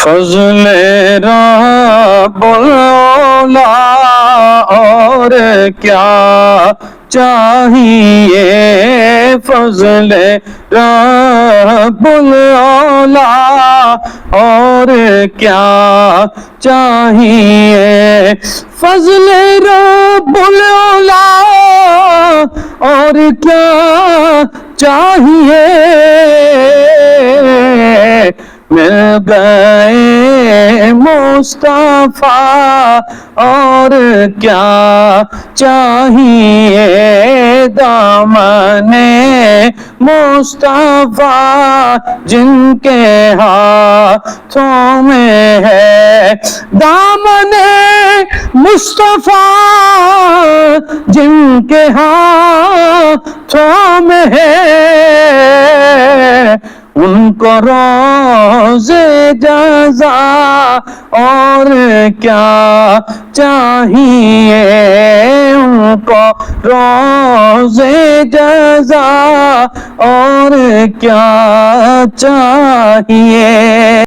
فضل رب العلا اور کیا چاہیے، فضل رب العلا اور کیا چاہیے، فضل رب العلا اور کیا چاہیے، مل گئے مصطفیٰ اور کیا چاہیے، دامن مصطفیٰ جن کے ہاتھوں میں ہے، دامن مصطفیٰ جن کے ہاتھوں میں ہے، ان کو روز جزا اور کیا چاہیے، ان کو روز جزا اور کیا چاہیے۔